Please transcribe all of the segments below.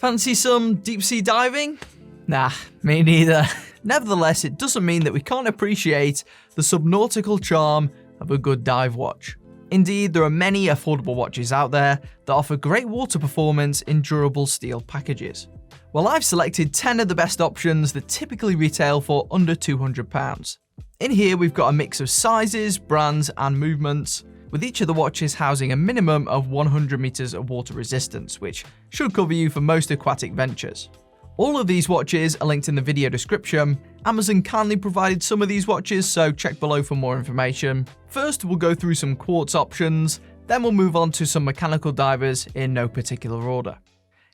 Fancy some deep sea diving? Nah, me neither. Nevertheless, it doesn't mean that we can't appreciate the subnautical charm of a good dive watch. Indeed, there are many affordable watches out there that offer great water performance in durable steel packages. Well, I've selected 10 of the best options that typically retail for under £200. In here, we've got a mix of sizes, brands, and movements, with each of the watches housing a minimum of 100 meters of water resistance, which should cover you for most aquatic ventures. All of these watches are linked in the video description. Amazon kindly provided some of these watches, so check below for more information. First, we'll go through some quartz options, then we'll move on to some mechanical divers in no particular order.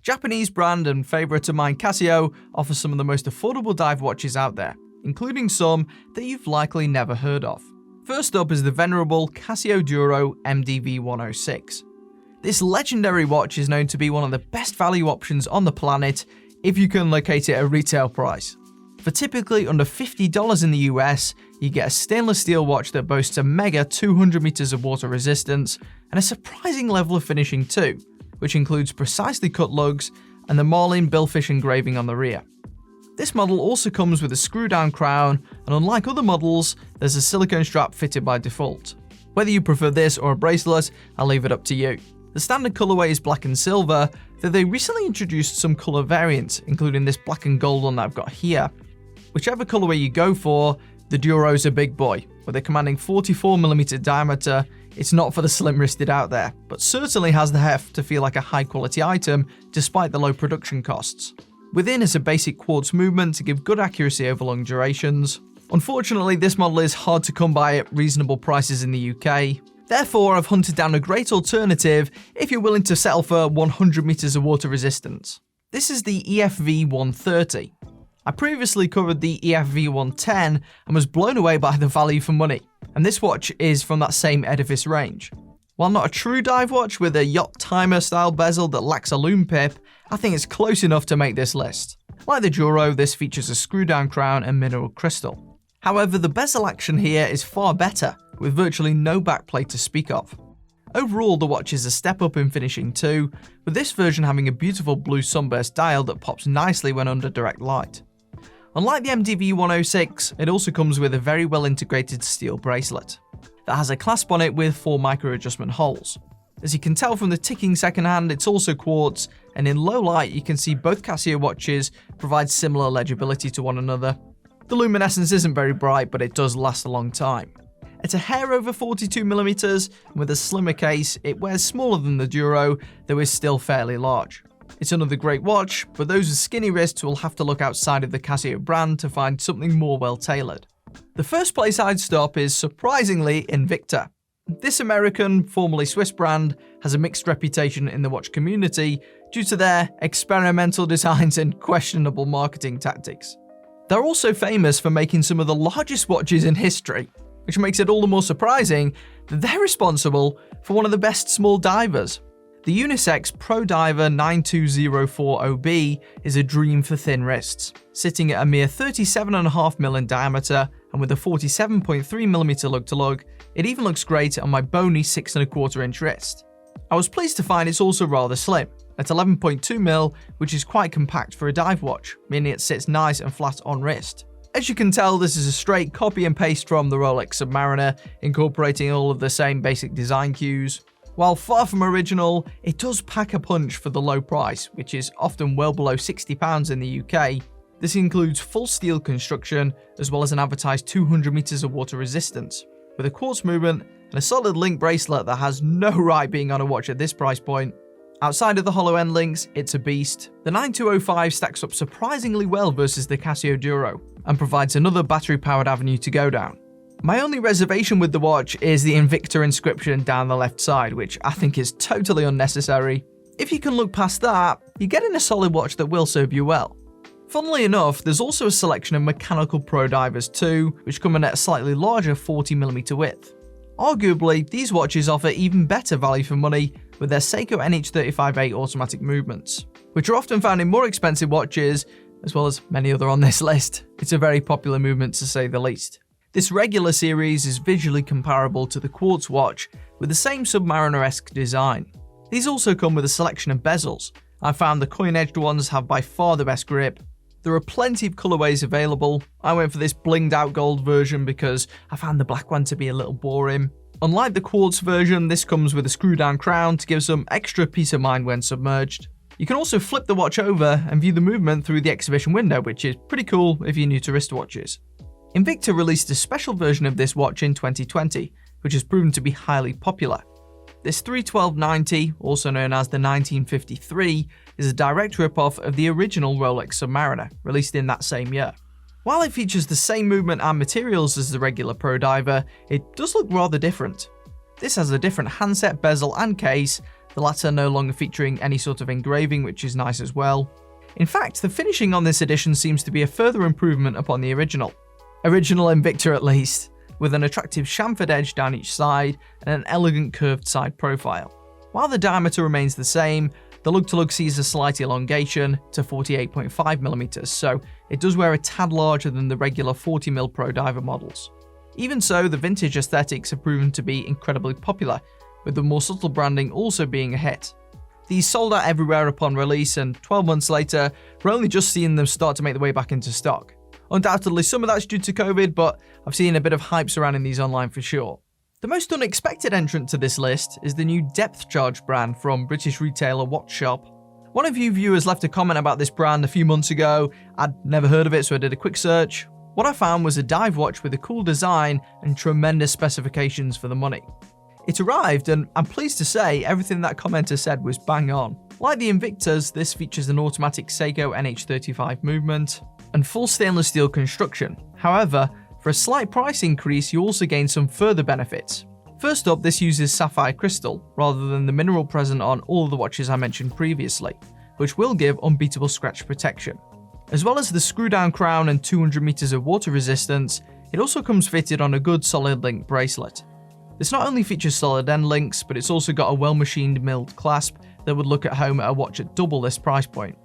Japanese brand and favourite of mine, Casio, offers some of the most affordable dive watches out there, including some that you've likely never heard of. First up is the venerable Casio Duro MDV-106. This legendary watch is known to be one of the best value options on the planet if you can locate it at retail price. For typically under $50 in the US, you get a stainless steel watch that boasts a mega 200 meters of water resistance and a surprising level of finishing too, which includes precisely cut lugs and the Marlin billfish engraving on the rear. This model also comes with a screw-down crown, and unlike other models, there's a silicone strap fitted by default. Whether you prefer this or a bracelet, I'll leave it up to you. The standard colorway is black and silver, though they recently introduced some color variants, including this black and gold one that I've got here. Whichever colorway you go for, the Duro's a big boy. With a commanding 44mm diameter, it's not for the slim-wristed out there, but certainly has the heft to feel like a high-quality item despite the low production costs. Within is a basic quartz movement to give good accuracy over long durations. Unfortunately, this model is hard to come by at reasonable prices in the UK. Therefore, I've hunted down a great alternative if you're willing to settle for 100 meters of water resistance. This is the EFV-130. I previously covered the EFV-110 and was blown away by the value for money, and this watch is from that same edifice range. While not a true dive watch with a yacht timer style bezel that lacks a lume pip, I think it's close enough to make this list. Like the Duro, this features a screw-down crown and mineral crystal. However, the bezel action here is far better, with virtually no backplate to speak of. Overall, the watch is a step up in finishing too, with this version having a beautiful blue sunburst dial that pops nicely when under direct light. Unlike the MDV-106, it also comes with a very well integrated steel bracelet that has a clasp on it with 4 micro adjustment holes. As you can tell from the ticking second hand, it's also quartz, and in low light you can see both Casio watches provide similar legibility to one another. The luminescence isn't very bright, but it does last a long time. At a hair over 42mm, and with a slimmer case, it wears smaller than the Duro, though is still fairly large. It's another great watch, but those with skinny wrists will have to look outside of the Casio brand to find something more well tailored. The first place I'd stop is surprisingly Invicta. This American, formerly Swiss brand has a mixed reputation in the watch community due to their experimental designs and questionable marketing tactics. They're also famous for making some of the largest watches in history, which makes it all the more surprising that they're responsible for one of the best small divers. The unisex Pro Diver 9204OB is a dream for thin wrists, sitting at a mere 37.5mm in diameter, and with a 47.3mm lug-to-lug, it even looks great on my bony 6.25-inch wrist. I was pleased to find it's also rather slim, at 11.2mm, which is quite compact for a dive watch, meaning it sits nice and flat on wrist. As you can tell, this is a straight copy and paste from the Rolex Submariner, incorporating all of the same basic design cues. While far from original, it does pack a punch for the low price, which is often well below £60 in the UK. This includes full steel construction, as well as an advertised 200 meters of water resistance, with a quartz movement and a solid link bracelet that has no right being on a watch at this price point. Outside of the hollow end links, it's a beast. The 9205 stacks up surprisingly well versus the Casio Duro, and provides another battery-powered avenue to go down. My only reservation with the watch is the Invicta inscription down the left side, which I think is totally unnecessary. If you can look past that, you're getting a solid watch that will serve you well. Funnily enough, there's also a selection of mechanical Pro Divers too, which come in at a slightly larger 40mm width. Arguably, these watches offer even better value for money with their Seiko NH35A automatic movements, which are often found in more expensive watches, as well as many other on this list. It's a very popular movement to say the least. This regular series is visually comparable to the quartz watch with the same Submariner-esque design. These also come with a selection of bezels, I found the coin-edged ones have by far the best grip. There are plenty of colorways available. I went for this blinged out gold version because I found the black one to be a little boring. Unlike the quartz version, this comes with a screw down crown to give some extra peace of mind when submerged. You can also flip the watch over and view the movement through the exhibition window, which is pretty cool if you're new to wristwatches. Invicta released a special version of this watch in 2020, which has proven to be highly popular. This 31290, also known as the 1953, is a direct rip-off of the original Rolex Submariner, released in that same year. While it features the same movement and materials as the regular Pro Diver, it does look rather different. This has a different handset, bezel and case, the latter no longer featuring any sort of engraving, which is nice as well. In fact, the finishing on this edition seems to be a further improvement upon the original Invicta at least, with an attractive chamfered edge down each side and an elegant curved side profile. While the diameter remains the same, the lug-to-lug sees a slight elongation to 48.5mm, so it does wear a tad larger than the regular 40mm Pro Diver models. Even so, the vintage aesthetics have proven to be incredibly popular, with the more subtle branding also being a hit. These sold out everywhere upon release, and 12 months later, we're only just seeing them start to make their way back into stock. Undoubtedly, some of that's due to COVID, but I've seen a bit of hype surrounding these online for sure. The most unexpected entrant to this list is the new Depth Charge brand from British retailer Watch Shop. One of you viewers left a comment about this brand a few months ago. I'd never heard of it, so I did a quick search. What I found was a dive watch with a cool design and tremendous specifications for the money. It arrived, and I'm pleased to say everything that commenter said was bang on. Like the Invictas, this features an automatic Seiko NH35 movement and full stainless steel construction. However, for a slight price increase, you also gain some further benefits. First up, this uses sapphire crystal rather than the mineral present on all of the watches I mentioned previously, which will give unbeatable scratch protection. As well as the screw-down crown and 200 meters of water resistance, it also comes fitted on a good solid link bracelet. This not only features solid end links, but it's also got a well-machined milled clasp that would look at home at a watch at double this price point.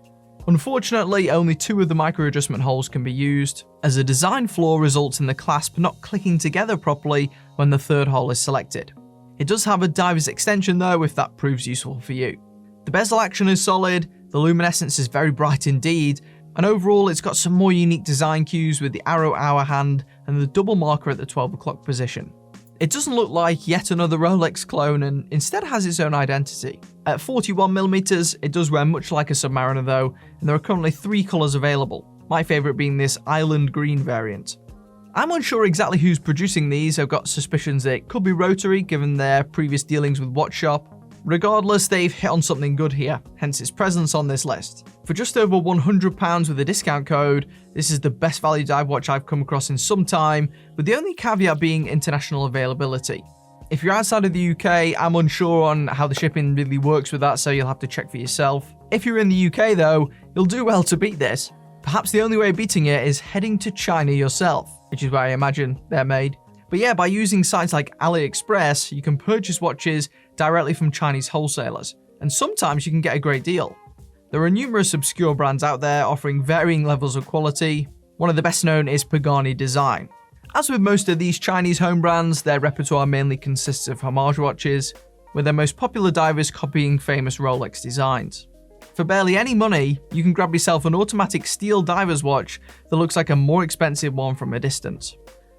Unfortunately, only 2 of the micro-adjustment holes can be used, as a design flaw results in the clasp not clicking together properly when the 3rd hole is selected. It does have a diver's extension though, if that proves useful for you. The bezel action is solid, the luminescence is very bright indeed, and overall it's got some more unique design cues with the arrow hour hand and the double marker at the 12 o'clock position. It doesn't look like yet another Rolex clone and instead has its own identity. At 41mm, it does wear much like a Submariner though, and there are currently 3 colours available, my favourite being this island green variant. I'm unsure exactly who's producing these. I've got suspicions that it could be Rotary given their previous dealings with Watch Shop. Regardless, they've hit on something good here, hence its presence on this list. For just over £100 with a discount code, this is the best value dive watch I've come across in some time, with the only caveat being international availability. If you're outside of the UK, I'm unsure on how the shipping really works with that, so you'll have to check for yourself. If you're in the UK though, you'll do well to beat this. Perhaps the only way of beating it is heading to China yourself, which is where I imagine they're made. But yeah, by using sites like AliExpress, you can purchase watches directly from Chinese wholesalers, and sometimes you can get a great deal. There are numerous obscure brands out there offering varying levels of quality. One of the best known is Pagani Design. As with most of these Chinese home brands, their repertoire mainly consists of homage watches, with their most popular divers copying famous Rolex designs. For barely any money, you can grab yourself an automatic steel diver's watch that looks like a more expensive one from a distance.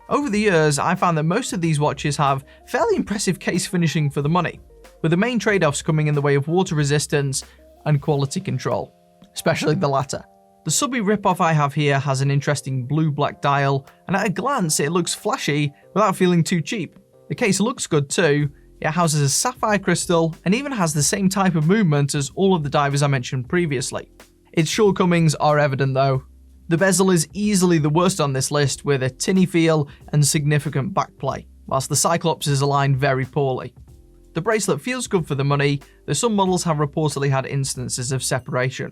Over the years, I found that most of these watches have fairly impressive case finishing for the money, with the main trade-offs coming in the way of water resistance and quality control, especially the latter. The subby ripoff I have here has an interesting blue-black dial, and at a glance it looks flashy without feeling too cheap. The case looks good too. It houses a sapphire crystal and even has the same type of movement as all of the divers I mentioned previously. Its shortcomings are evident though. The bezel is easily the worst on this list, with a tinny feel and significant backplay, whilst the Cyclops is aligned very poorly. The bracelet feels good for the money, though some models have reportedly had instances of separation.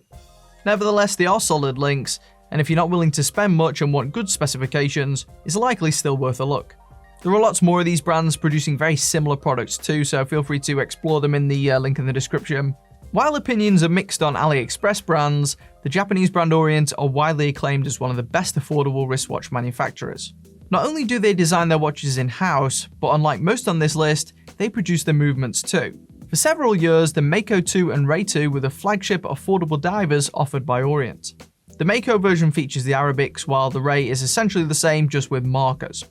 Nevertheless, they are solid links, and if you're not willing to spend much and want good specifications, it's likely still worth a look. There are lots more of these brands producing very similar products too, so feel free to explore them in the link in the description. While opinions are mixed on AliExpress brands, the Japanese brand Orient are widely acclaimed as one of the best affordable wristwatch manufacturers. Not only do they design their watches in-house, but unlike most on this list, they produce their movements too. For several years, the Mako II and Ray II were the flagship affordable divers offered by Orient. The Mako version features the Arabics, while the Ray is essentially the same, just with markers.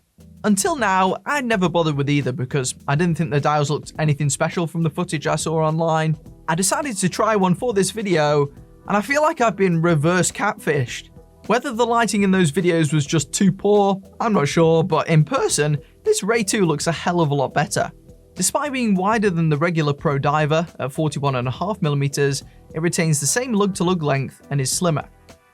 Until now, I'd never bothered with either because I didn't think the dials looked anything special from the footage I saw online. I decided to try one for this video, and I feel like I've been reverse catfished. Whether the lighting in those videos was just too poor, I'm not sure, but in person, this Ray II looks a hell of a lot better. Despite being wider than the regular Pro Diver at 41.5mm, it retains the same lug-to-lug length and is slimmer.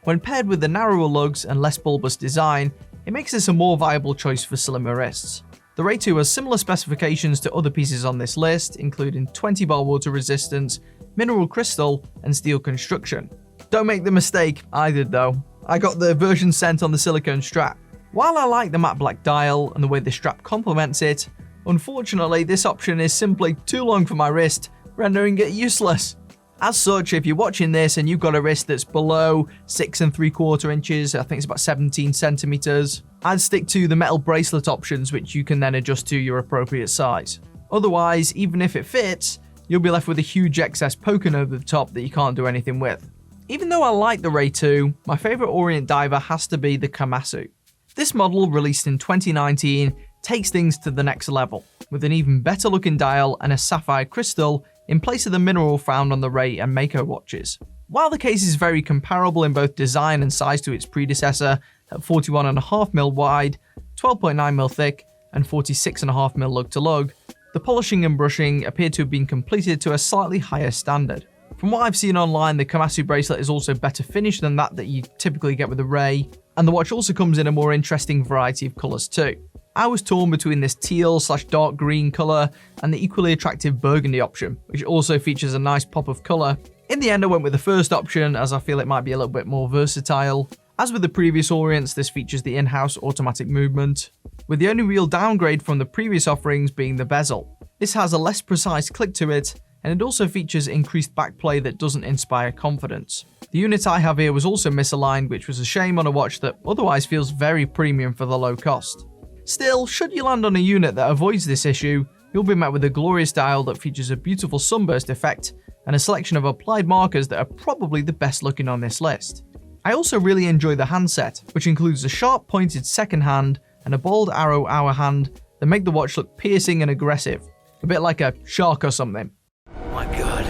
When paired with the narrower lugs and less bulbous design, it makes this a more viable choice for slimmer wrists. The Ray II has similar specifications to other pieces on this list, including 20 bar water resistance, mineral crystal, and steel construction. Don't make the mistake, I did though. I got the version sent on the silicone strap. While I like the matte black dial and the way the strap complements it, unfortunately this option is simply too long for my wrist, rendering it useless. As such, if you're watching this and you've got a wrist that's below 6 3/4 inches, I think it's about 17 centimeters, I'd stick to the metal bracelet options, which you can then adjust to your appropriate size. Otherwise, even if it fits, you'll be left with a huge excess poking over the top that you can't do anything with. Even though I like the Ray II, my favorite Orient diver has to be the Kamasu. This model, released in 2019, takes things to the next level, with an even better looking dial and a sapphire crystal in place of the mineral found on the Ray and Mako watches. While the case is very comparable in both design and size to its predecessor at 41.5mm wide, 12.9mm thick, and 46.5mm lug to lug, the polishing and brushing appear to have been completed to a slightly higher standard. From what I've seen online, the Kamasu bracelet is also better finished than that you typically get with the Ray, and the watch also comes in a more interesting variety of colours too. I was torn between this teal/dark green colour and the equally attractive burgundy option, which also features a nice pop of colour. In the end, I went with the first option as I feel it might be a little bit more versatile. As with the previous Orients, this features the in-house automatic movement, with the only real downgrade from the previous offerings being the bezel. This has a less precise click to it, and it also features increased backplay that doesn't inspire confidence. The unit I have here was also misaligned, which was a shame on a watch that otherwise feels very premium for the low cost. Still, should you land on a unit that avoids this issue, you'll be met with a glorious dial that features a beautiful sunburst effect and a selection of applied markers that are probably the best looking on this list. I also really enjoy the handset, which includes a sharp pointed second hand and a bold arrow hour hand that make the watch look piercing and aggressive, a bit like a shark or something. Oh my god.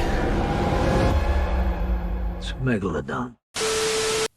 It's a megalodon.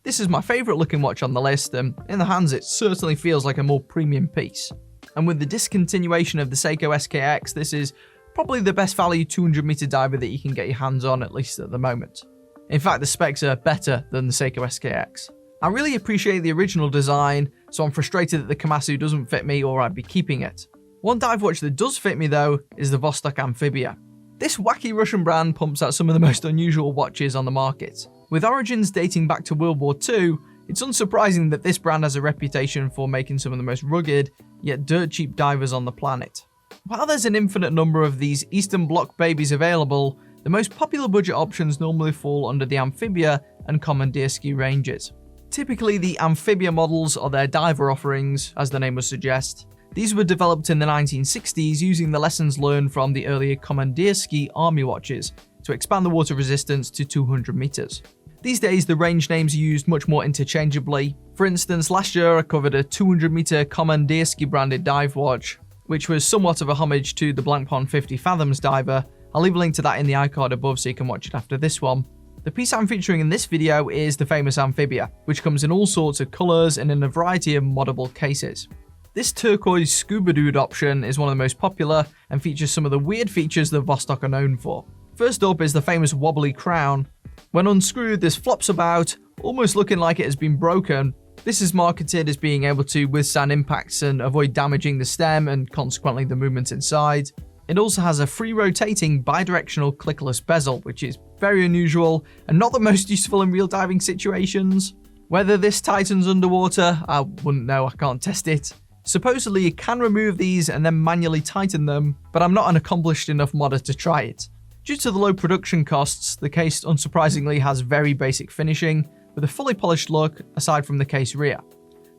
This is my favourite looking watch on the list, and in the hands it certainly feels like a more premium piece. And with the discontinuation of the Seiko SKX, this is probably the best value 200-meter diver that you can get your hands on, at least at the moment. In fact, the specs are better than the Seiko SKX. I really appreciate the original design, so I'm frustrated that the Kamasu doesn't fit me, or I'd be keeping it. One dive watch that does fit me though is the Vostok Amphibia. This wacky Russian brand pumps out some of the most unusual watches on the market. With origins dating back to World War II, it's unsurprising that this brand has a reputation for making some of the most rugged, yet dirt cheap divers on the planet. While there's an infinite number of these Eastern Bloc babies available, the most popular budget options normally fall under the Amphibia and Commandeer ski ranges. Typically, the Amphibia models are their diver offerings, as the name would suggest. These were developed in the 1960s using the lessons learned from the earlier Commandeer ski army watches to expand the water resistance to 200 meters. These days, the range names are used much more interchangeably. For instance, last year I covered a 200-meter Commandeer ski branded dive watch, which was somewhat of a homage to the Blancpain 50 Fathoms diver. I'll leave a link to that in the iCard above so you can watch it after this one. The piece I'm featuring in this video is the famous Amphibia, which comes in all sorts of colours and in a variety of moddable cases. This turquoise scuba dude option is one of the most popular and features some of the weird features that Vostok are known for. First up is the famous wobbly crown. When unscrewed, this flops about, almost looking like it has been broken. This is marketed as being able to withstand impacts and avoid damaging the stem and consequently the movement inside. It also has a free rotating bidirectional clickless bezel, which is very unusual and not the most useful in real diving situations. Whether this tightens underwater, I wouldn't know, I can't test it. Supposedly you can remove these and then manually tighten them, but I'm not an accomplished enough modder to try it. Due to the low production costs, the case unsurprisingly has very basic finishing, with a fully polished look aside from the case rear.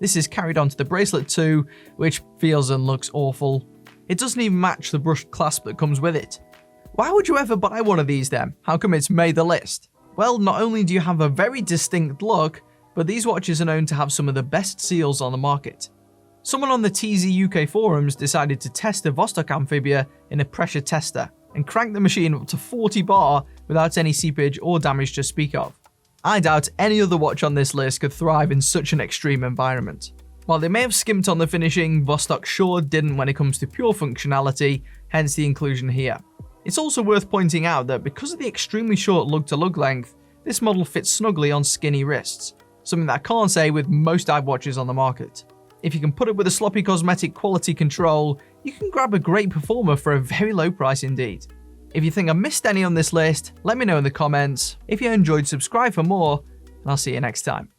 This is carried onto the bracelet too, which feels and looks awful. It doesn't even match the brushed clasp that comes with it. Why would you ever buy one of these then? How come it's made the list? Well, not only do you have a very distinct look, but these watches are known to have some of the best seals on the market. Someone on the TZ UK forums decided to test the Vostok Amphibia in a pressure tester and crank the machine up to 40 bar without any seepage or damage to speak of. I doubt any other watch on this list could thrive in such an extreme environment. While they may have skimped on the finishing, Vostok sure didn't when it comes to pure functionality, hence the inclusion here. It's also worth pointing out that because of the extremely short lug-to-lug length, this model fits snugly on skinny wrists, something that I can't say with most dive watches on the market. If you can put it with a sloppy cosmetic quality control, you can grab a great performer for a very low price indeed. If you think I missed any on this list, let me know in the comments. If you enjoyed, subscribe for more, and I'll see you next time.